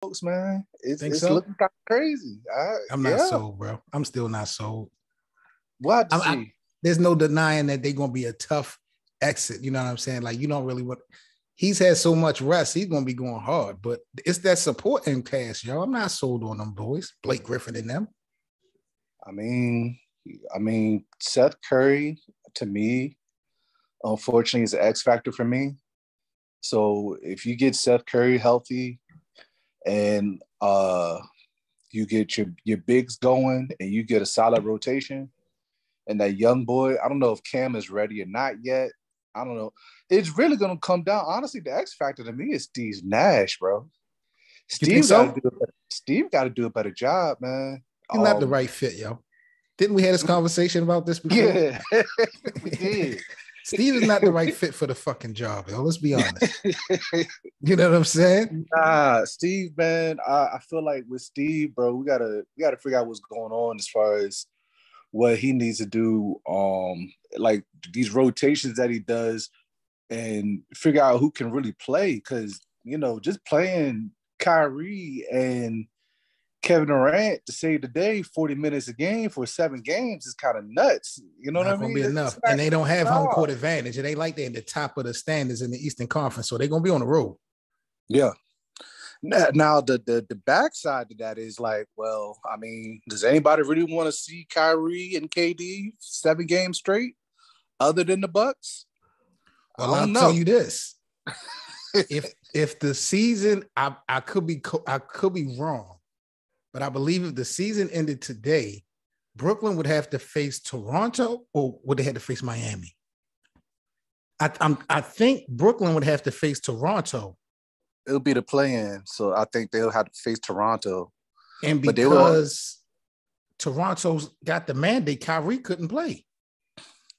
folks, man. Think It's so? looking kind of crazy. I'm not sold, bro. I'm still not sold. We'll have to see. There's no denying that they're going to be a tough exit. You know what I'm saying? Like, you don't really want. He's had so much rest. He's going to be going hard. But it's that supporting cast, yo. I'm not sold on them boys. Blake Griffin and them. I mean, Seth Curry, to me, unfortunately, is an X factor for me. So if you get Seth Curry healthy and you get your bigs going and you get a solid rotation, and that young boy, I don't know if Cam is ready or not yet. I don't know. It's really going to come down. Honestly, the X factor to me is Steve Nash, bro. Steve got to do a better job, man. He's not the right fit, yo. Didn't we have this conversation about this before? Yeah, we did. Steve is not the right fit for the fucking job, yo. Let's be honest. You know what I'm saying? Nah, Steve, man. I feel like with Steve, bro, we gotta figure out what's going on as far as what he needs to do. Like these rotations that he does, and figure out who can really play. Because just playing Kyrie and Kevin Durant to save the day 40 minutes a game for 7 games is kind of nuts. You know what I mean? Be enough. And they don't have home court advantage. And they like they're in the top of the standings in the Eastern Conference. So they're going to be on the road. Yeah. Now, the backside to that is like, well, I mean, does anybody really want to see Kyrie and KD 7 games straight other than the Bucks? Well, I'll tell you this. if the season, I could be wrong. But I believe if the season ended today, Brooklyn would have to face Toronto, or would they have to face Miami? I think Brooklyn would have to face Toronto. It'll be the play-in, so I think they'll have to face Toronto. And because Toronto's got the mandate, Kyrie couldn't play.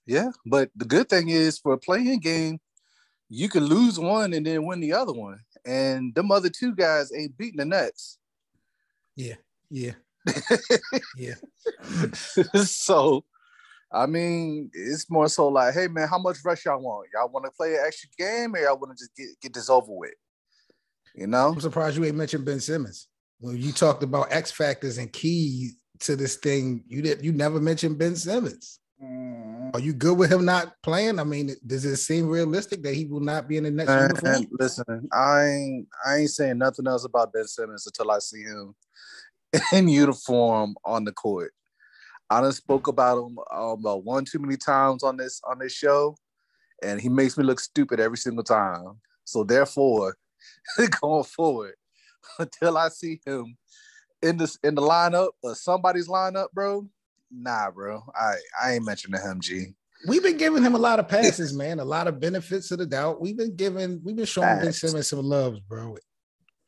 Yeah, but the good thing is for a play-in game, you can lose one and then win the other one. And them other 2 guys ain't beating the Nets. Yeah. So, I mean, it's more so like, hey, man, how much rush y'all want? Y'all want to play an extra game, or y'all want to just get this over with? I'm surprised you ain't mentioned Ben Simmons. When you talked about X factors and keys to this thing, you never mentioned Ben Simmons. Are you good with him not playing? I mean, does it seem realistic that he will not be in the next uniform? Listen, I ain't saying nothing else about Ben Simmons until I see him in uniform on the court. I done spoke about him about one too many times on this show, and he makes me look stupid every single time. So therefore, going forward, until I see him in the lineup or somebody's lineup, bro. Nah, bro. I ain't mentioning him, G. We've been giving him a lot of passes, man. A lot of benefits of the doubt. We've been showing Ben Simmons some love, bro.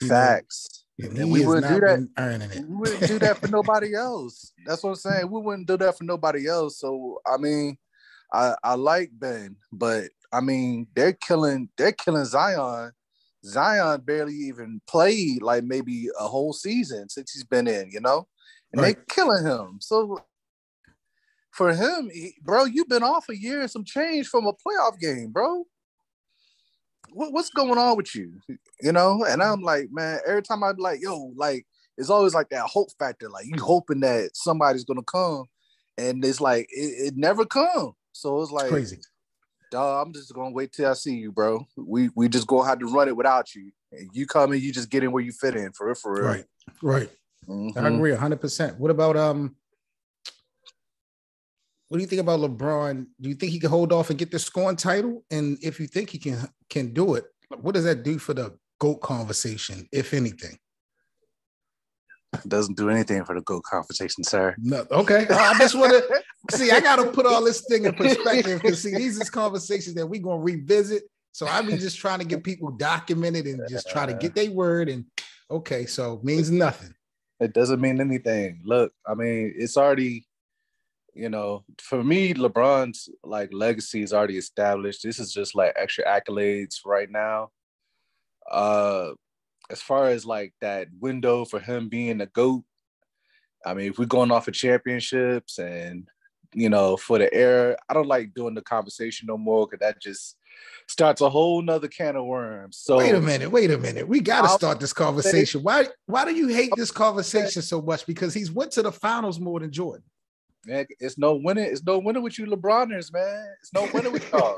Facts. And we wouldn't do that. Earning it. We wouldn't do that for nobody else. That's what I'm saying. We wouldn't do that for nobody else. So I mean, I like Ben, but I mean, they're killing Zion. Zion barely even played like maybe a whole season since he's been in, and They're killing him. So for him, bro, you've been off a year and some change from a playoff game, bro. What's going on with you? And I'm like, man, every time I'm like, yo, like, it's always like that hope factor. Like, you hoping that somebody's going to come, and it's like, it never comes. So it's like, crazy. Dog, I'm just going to wait till I see you, bro. We just going to have to run it without you. And you come in, you just get in where you fit in, for real. Right. Mm-hmm. I agree 100%. What about, what do you think about LeBron? Do you think he can hold off and get the scoring title? And if you think he can do it, what does that do for the GOAT conversation, if anything? It doesn't do anything for the GOAT conversation, sir. No, okay. I just want to see. I got to put all this thing in perspective because these is conversations that we're gonna revisit. So I be just trying to get people documented and just try to get their word. And okay, so it means nothing. It doesn't mean anything. Look, I mean, it's already. For me, LeBron's like legacy is already established. This is just like extra accolades right now. As far as like that window for him being a GOAT, I mean, if we're going off of championships and for the era, I don't like doing the conversation no more because starts a whole nother can of worms. So wait a minute. We got to start this conversation. Why do you hate this conversation so much? Because he's went to the finals more than Jordan. Man, it's no winning. It's no winning with you LeBroners, man. It's no winning with y'all.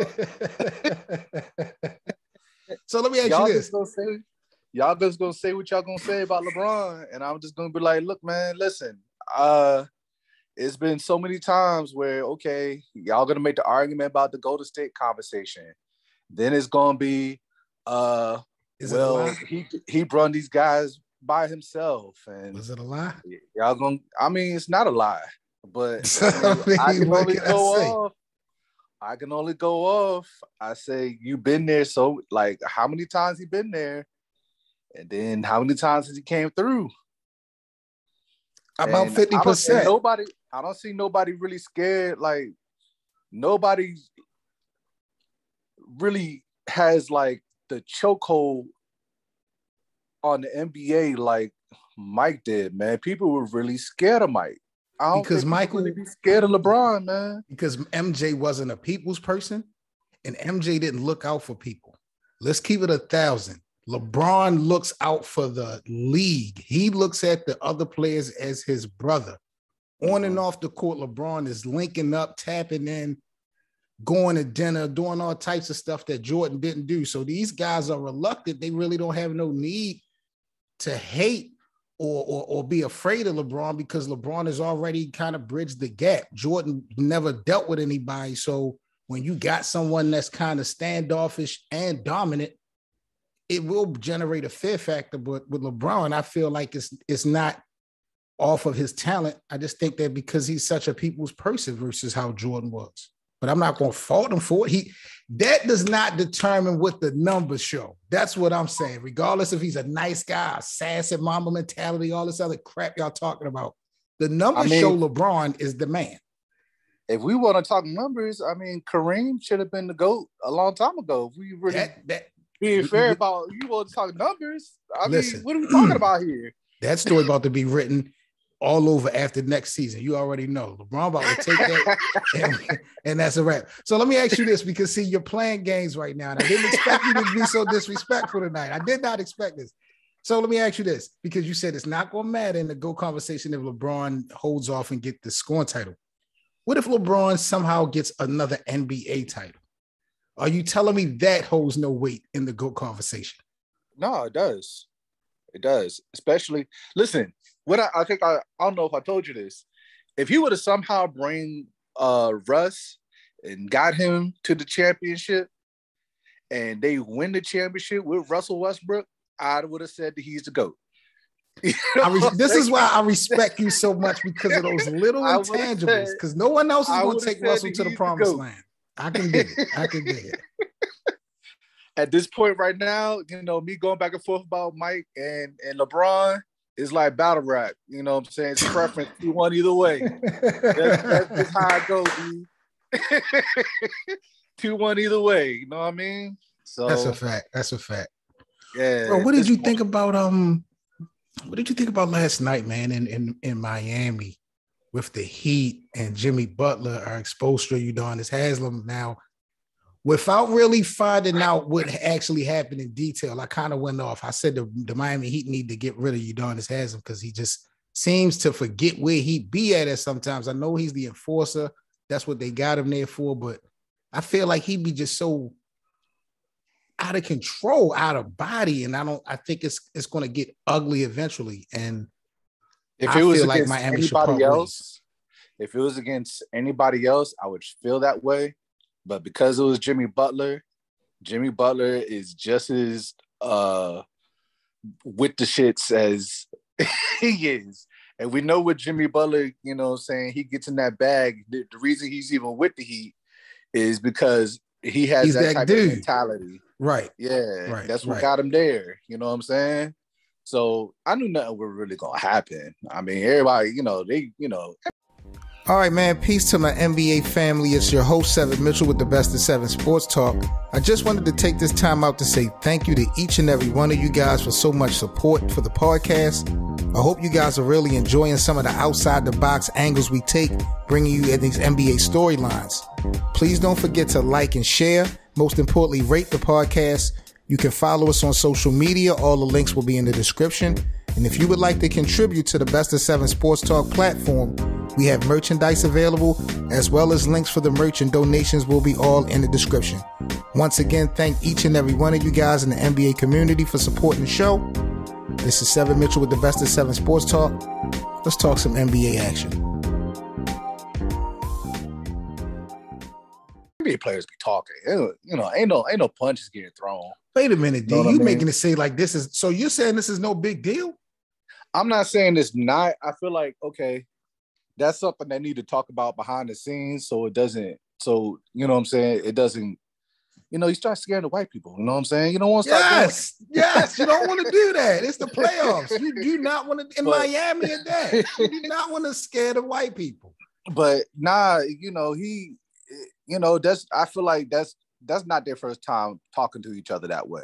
So let me ask you this. Y'all just gonna say what y'all gonna say about LeBron, and I'm just gonna be like, look, man, listen. It's been so many times where, okay, y'all gonna make the argument about the Golden State conversation. Then it's gonna be, he brought these guys by himself, and was it a lie? Y'all gonna? I mean, it's not a lie, but I can only go off. I can only go off. I say you've been there, so like, how many times he been there, and then how many times has he came through? About 50%. I don't see nobody really scared. Like, nobody really has like the chokehold on the NBA like Mike did, man. People were really scared of Mike. I don't think Michael really be scared of LeBron, man. Because MJ wasn't a people's person, and MJ didn't look out for people. Let's keep it 1,000. LeBron looks out for the league. He looks at the other players as his brother. On and off the court, LeBron is linking up, tapping in, going to dinner, doing all types of stuff that Jordan didn't do. So these guys are reluctant. They really don't have no need to hate or be afraid of LeBron, because LeBron has already kind of bridged the gap. Jordan never dealt with anybody. So when you got someone that's kind of standoffish and dominant, it will generate a fear factor. But with LeBron, I feel like it's not off of his talent. I just think that because he's such a people's person versus how Jordan was. But I'm not going to fault him for it. That does not determine what the numbers show. That's what I'm saying. Regardless if he's a nice guy, sassy mama mentality, all this other crap y'all talking about, the numbers show LeBron is the man. If we want to talk numbers, I mean, Kareem should have been the GOAT a long time ago. If we really being fair about you want to talk numbers, I mean, what are we talking about here? That story about to be written all over after next season. You already know. LeBron about to take that, and that's a wrap. So let me ask you this, because, see, you're playing games right now, and I didn't expect you to be so disrespectful tonight. I did not expect this. So let me ask you this, because you said it's not going to matter in the GOAT conversation if LeBron holds off and get the scoring title. What if LeBron somehow gets another NBA title? Are you telling me that holds no weight in the GOAT conversation? No, it does. It does. Especially, listen, I don't know if I told you this. If he would have somehow bring Russ and got him to the championship, and they win the championship with Russell Westbrook, I would have said that he's the GOAT. This is why I respect you so much, because of those little intangibles. Because no one else is going to take Russell to the promised land. I can dig it. At this point right now, you know, me going back and forth about Mike and LeBron is like battle rap. You know what I'm saying? It's preference. You want either way. That's just how it goes, dude. 2-1 either way. You know what I mean? So That's a fact. Yeah. Bro, what did you think about last night, man, in Miami with the Heat and Jimmy Butler are exposed to Udonis Haslem now? Without really finding out what actually happened in detail, I kind of went off. I said the Miami Heat need to get rid of Udonis Haslem because he just seems to forget where he'd be at sometimes. I know he's the enforcer. That's what they got him there for, but I feel like he'd be just so out of control, out of body, and I think it's going to get ugly eventually. And if it was against anybody else, if it was against anybody else, I would feel that way. But because it was Jimmy Butler is just as with the shits as he is. And we know what Jimmy Butler, you know what I'm saying, he gets in that bag. The reason he's even with the Heat is because he has that type of mentality. Right. Yeah. Right. That's what got him there. You know what I'm saying? So I knew nothing was really going to happen. I mean, everybody, All right, man. Peace to my NBA family. It's your host, Seven Mitchell, with the Best of Seven Sports Talk. I just wanted to take this time out to say thank you to each and every one of you guys for so much support for the podcast. I hope you guys are really enjoying some of the outside the box angles we take, bringing you in these NBA storylines. Please don't forget to like and share. Most importantly, rate the podcast. You can follow us on social media. All the links will be in the description. And if you would like to contribute to the Best of 7 Sports Talk platform, we have merchandise available, as well as links for the merch, and donations will be all in the description. Once again, thank each and every one of you guys in the NBA community for supporting the show. This is Seven Mitchell with the Best of 7 Sports Talk. Let's talk some NBA action. NBA players be talking. Ain't no punches getting thrown. Wait a minute, D. You making it say like this is, so you're saying this is no big deal? I'm not saying it's not. I feel like, okay, that's something they need to talk about behind the scenes so it doesn't, so, you know what I'm saying? It doesn't, you start scaring the white people. You know what I'm saying? You don't want to start doing it. Yes, you don't want to do that. It's the playoffs. You do not want to, Miami at that. You do not want to scare the white people. But nah, I feel like that's not their first time talking to each other that way.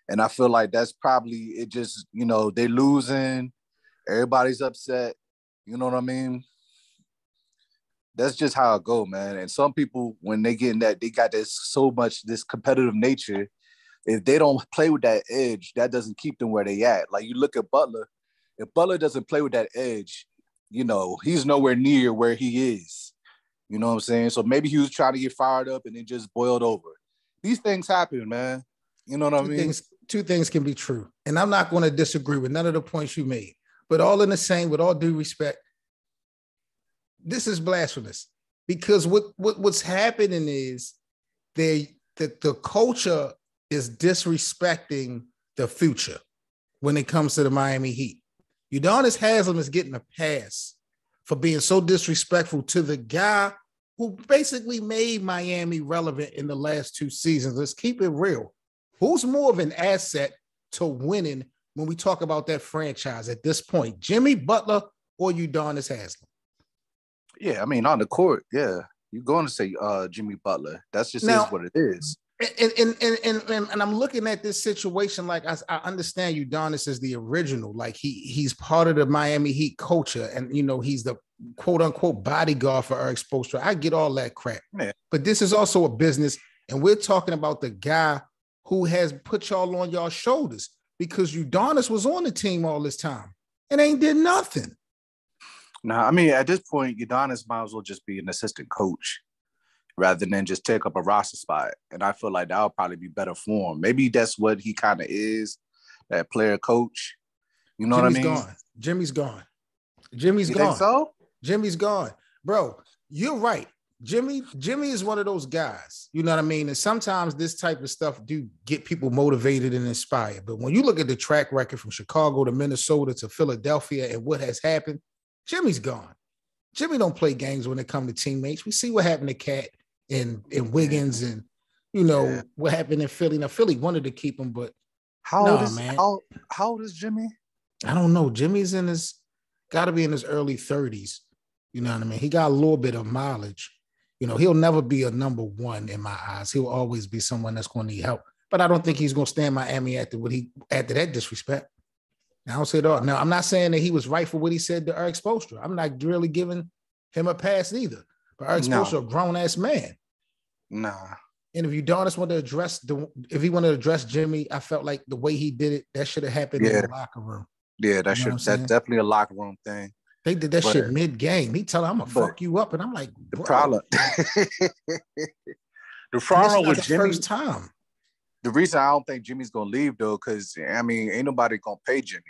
And I feel like that's probably it. Just, they losing, everybody's upset. You know what I mean? That's just how it go, man. And some people, when they get in that, they got this competitive nature. If they don't play with that edge, that doesn't keep them where they at. Like, you look at Butler. If Butler doesn't play with that edge, he's nowhere near where he is. You know what I'm saying? So maybe he was trying to get fired up and it just boiled over. These things happen, man. You know what I mean? Two things can be true. And I'm not going to disagree with none of the points you made. But all in the same, with all due respect, this is blasphemous. Because what's happening is the culture is disrespecting the future when it comes to the Miami Heat. Udonis Haslem is getting a pass for being so disrespectful to the guy who basically made Miami relevant in the last 2 seasons. Let's keep it real. Who's more of an asset to winning when we talk about that franchise at this point, Jimmy Butler or Udonis Haslem? Yeah, I mean, on the court, yeah. You're going to say Jimmy Butler. That's just is what it is. And I'm looking at this situation like I understand Udonis is the original. Like he's part of the Miami Heat culture, and he's the quote unquote bodyguard for Eric Spoelstra. I get all that crap, yeah. But this is also a business, and we're talking about the guy who has put y'all on y'all shoulders, because Udonis was on the team all this time and ain't did nothing. Nah, I mean, at this point, Udonis might as well just be an assistant coach rather than just take up a roster spot. And I feel like that would probably be better for him. Maybe that's what he kind of is, that player coach. You know what I mean? Jimmy's gone. Jimmy's gone. Think so? Jimmy's gone. Bro, you're right. Jimmy is one of those guys. You know what I mean? And sometimes this type of stuff do get people motivated and inspired. But when you look at the track record from Chicago to Minnesota to Philadelphia and what has happened, Jimmy's gone. Jimmy don't play games when it comes to teammates. We see what happened to Cat and Wiggins, and what happened in Philly. Now Philly wanted to keep him, but how old is Jimmy? I don't know. Jimmy's got to be in his early 30s. You know what I mean? He got a little bit of mileage. He'll never be a number one in my eyes. He'll always be someone that's going to need help. But I don't think he's going to stay in Miami after that disrespect. I don't say it all. Now, I'm not saying that he was right for what he said to Eric Spoelstra. I'm not really giving him a pass either. But Eric Spoelstra, a grown-ass man. Nah. And if Udonis wanted to address Jimmy, I felt like the way he did it, that should have happened in the locker room. Yeah, that's definitely a locker room thing. They did that shit mid-game. He told him, I'm going to fuck you up. And I'm like, bro. The problem with Jimmy. First time. The reason I don't think Jimmy's going to leave, though, because, I mean, ain't nobody going to pay Jimmy.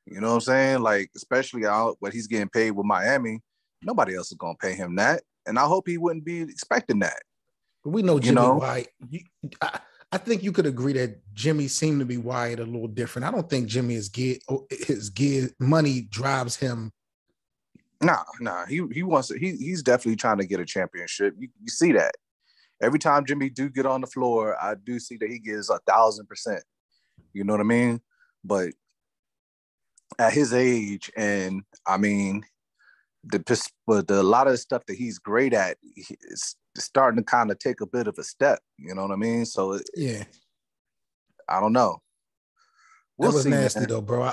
You know what I'm saying? Like, especially what he's getting paid with Miami, nobody else is going to pay him that. And I hope he wouldn't be expecting that. But we know Jimmy White. I think you could agree that Jimmy seemed to be wired a little different. I don't think Jimmy is geared. Money drives him. Nah. He wants to. He's definitely trying to get a championship. You see that. Every time Jimmy do get on the floor, I do see that he gives 1,000%. You know what I mean? But at his age, and I mean, a lot of the stuff that he's great at is starting to kind of take a bit of a step. You know what I mean? So yeah, I don't know. That was nasty though, bro.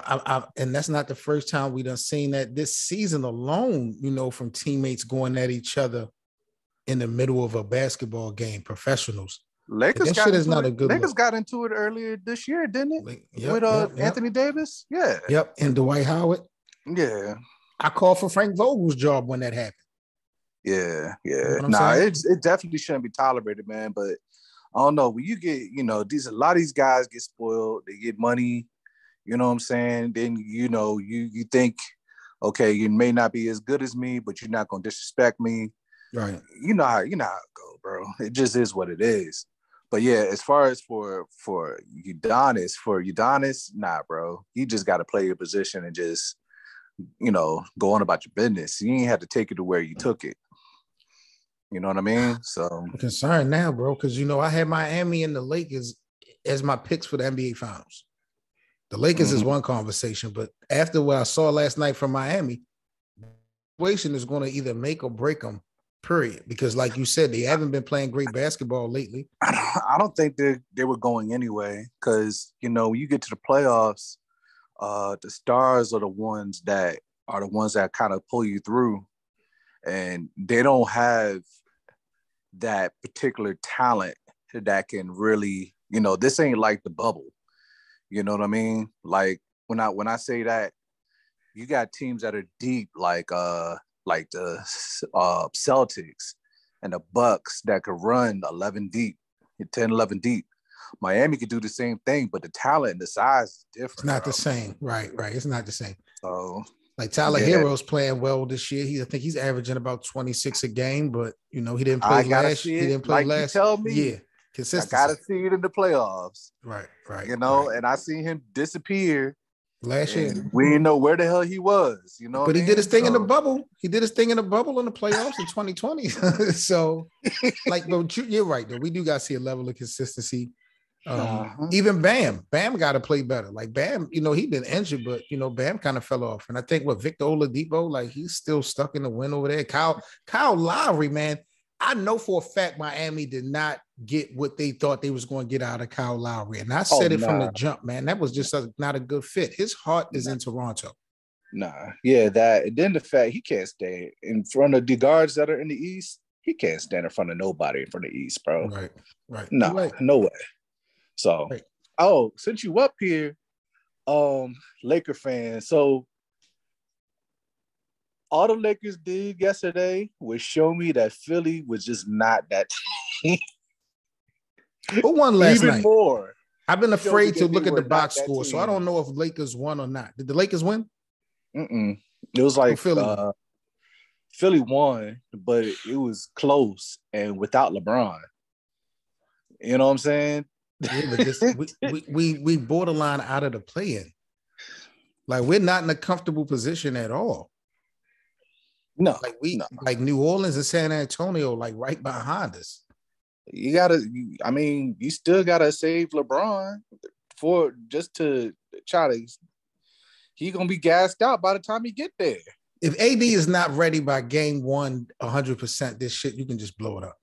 And that's not the first time we done seen that this season alone. From teammates going at each other in the middle of a basketball game, professionals. Lakers that got shit is into not it. a good Lakers look. got into it earlier this year, didn't it? Yep, With Anthony Davis. Yeah. Yep. And Dwight Howard. Yeah. I called for Frank Vogel's job when that happened. Yeah. You know what I'm Nah, saying? it definitely shouldn't be tolerated, man. But I don't know. When you get, a lot of these guys get spoiled. They get money. You know what I'm saying? Then you think, okay, you may not be as good as me, but you're not gonna disrespect me. Right. You know how it go, bro. It just is what it is. But yeah, as far as for Udonis, nah, bro. You just got to play your position and just go on about your business. You ain't have to take it to where you took it. You know what I mean? So I'm concerned now, bro, because I had Miami and the Lakers as my picks for the NBA Finals. The Lakers is one conversation, but after what I saw last night from Miami, the situation is going to either make or break them. Period. Because, like you said, they haven't been playing great basketball lately. I don't think they were going anyway. Because when you get to the playoffs, the stars are the ones that kind of pull you through, and they don't have that particular talent that can really, this ain't like the bubble. You know what I mean? Like when I say that, you got teams that are deep, like the Celtics and the Bucks that could run 11 deep, 10, 11 deep. Miami could do the same thing, but the talent and the size is different. It's not the same. Right. It's not the same. So like Tyler Hero's playing well this year. I think he's averaging about 26 a game, but he didn't play last. He didn't play last. You tell me, yeah, consistency. I gotta see it in the playoffs. Right. And I see him disappear last year. We didn't know where the hell he was, But he did his thing in the bubble. He did his thing in the bubble in the playoffs in 2020. So, but you're right though. We do got to see a level of consistency. Even Bam got to play better. Like Bam, he been injured, but Bam kind of fell off. And I think Victor Oladipo, he's still stuck in the wind over there. Kyle Lowry, man, I know for a fact Miami did not get what they thought they was going to get out of Kyle Lowry, and I said from the jump, man, that was just not a good fit. His heart is in Toronto. That. And then the fact he can't stay in front of the guards that are in the East. He can't stand in front of nobody in front of the East, bro. Right. No way. So, since you up here, Laker fans. So, all the Lakers did yesterday was show me that Philly was just not that team. Who won last night? Even more. I've been afraid to look at the box score, so I don't know if Lakers won or not. Did the Lakers win? It was like Philly won, but it was close and without LeBron. You know what I'm saying? Yeah, but we borderline out of the play-in. Like we're not in a comfortable position at all. No, like New Orleans and San Antonio, like right behind us. You still gotta save LeBron to try to. He's gonna be gassed out by the time he get there. If AD is not ready by game 1, 100%, this shit you can just blow it up.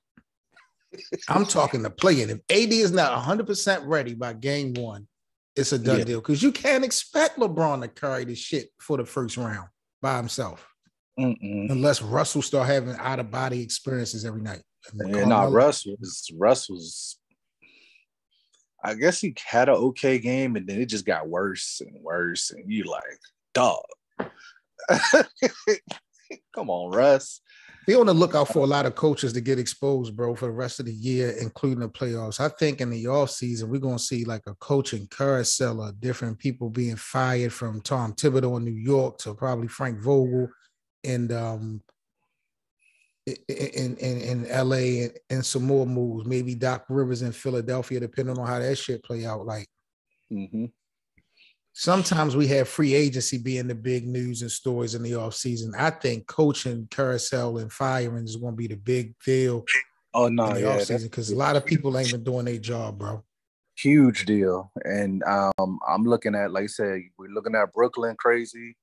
I'm talking the play-in. If AD is not 100% ready by game 1, it's a done deal because you can't expect LeBron to carry this shit for the first round by himself. Unless Russell start having out-of-body experiences every night. Russell's. I guess he had an okay game, and then it just got worse and worse. And you like, dog. Come on, Russ. Be on the lookout for a lot of coaches to get exposed, bro, for the rest of the year, including the playoffs. I think in the offseason, we're going to see like a coaching carousel of different people being fired, from Tom Thibodeau in New York to probably Frank Vogel and in LA, and some more moves, maybe Doc Rivers in Philadelphia, depending on how that shit play out. Like sometimes we have free agency being the big news and stories in the offseason. I think coaching carousel and firing is going to be the big deal in the offseason because a lot of people ain't been doing their job, bro. Huge deal. And I'm looking at, like I said, we're looking at Brooklyn crazy.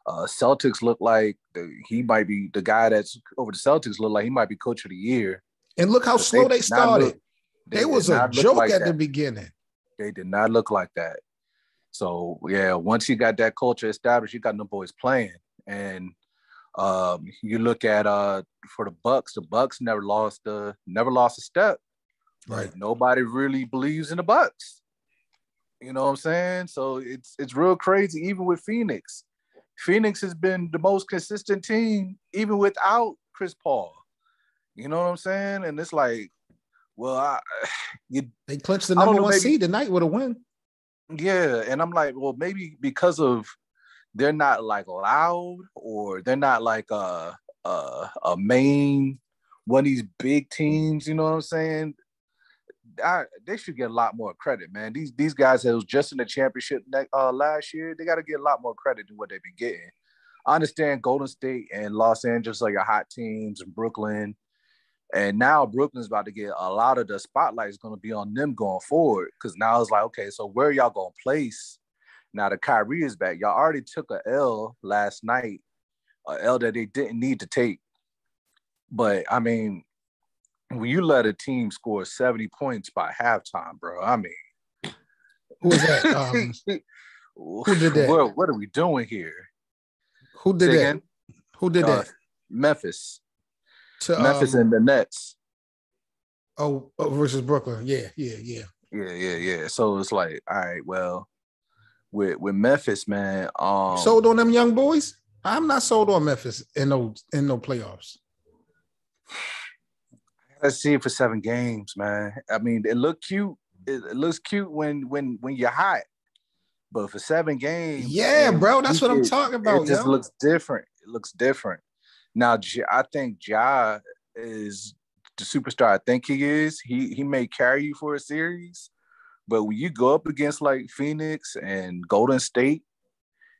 Celtics look like he might be the guy that's over the Celtics. Look like he might be coach of the year. And look how slow they started. They was a joke at the beginning. They did not look like that. So once you got that culture established, you got no boys playing. And you look at for the Bucks never lost a step Right. But nobody really believes in the Bucks. You know what I'm saying? So it's real crazy. Even with Phoenix, Phoenix has been the most consistent team, even without Chris Paul. You know what I'm saying? And it's like, well, they clinched the I don't number know, one maybe, seed tonight with a win. Yeah, and I'm like, well, maybe because of they're not like loud or they're not like a main one of these big teams. You know what I'm saying? They should get a lot more credit, man. These guys that was just in the championship last year, they got to get a lot more credit than what they've been getting. I understand Golden State and Los Angeles are your hot teams, and Brooklyn. And now Brooklyn's about to get a lot of the spotlight is going to be on them going forward. Because now it's like, okay, so where y'all going to place now that Kyrie is back? Y'all already took a L last night, a L that they didn't need to take. But, I mean, when you let a team score 70 points by halftime, bro, I mean. Who was that? Who did that? What are we doing here? Who did that? Who did that? Memphis. To, Memphis and the Nets. Oh, versus Brooklyn. Yeah. So it's like, all right, well, with Memphis, man. You sold on them young boys? I'm not sold on Memphis in no playoffs. Let's see it for 7 games, man. I mean, it looked cute. It looks cute when you're hot, but for 7 games, yeah, bro, that's what I'm talking about. It just looks different. It looks different. Now, I think Ja is the superstar I think he is. He may carry you for a series, but when you go up against like Phoenix and Golden State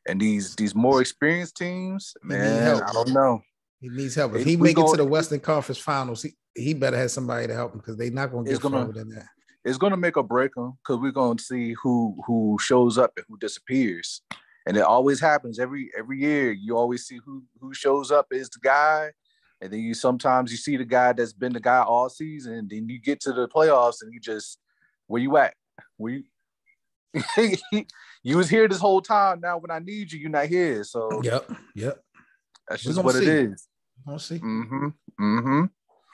and these more experienced teams, man, I don't know. He needs help. If he make it to the Western Conference Finals, he better have somebody to help him because they're not going to get further than that. It's going to make or break them because we're going to see who shows up and who disappears. And it always happens every year. You always see who shows up is the guy, and then you sometimes see the guy that's been the guy all season. And then you get to the playoffs, and you just where you at? Where you? You was here this whole time. Now when I need you, you're not here. So yep. That's just what it is. We'll see. Mm-hmm.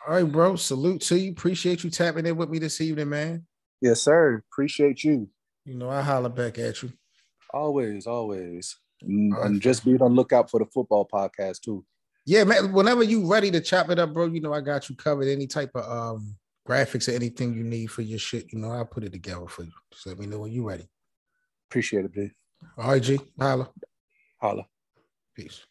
All right, bro. Salute to you. Appreciate you tapping in with me this evening, man. Yes, sir. Appreciate you. You know, I holler back at you. Always. And just be on the lookout for the football podcast too. Yeah, man. Whenever you ready to chop it up, bro, you know I got you covered. Any type of graphics or anything you need for your shit, you know, I'll put it together for you. Just let me know when you're ready. Appreciate it, B. All right, G. Holla. Holla. Peace.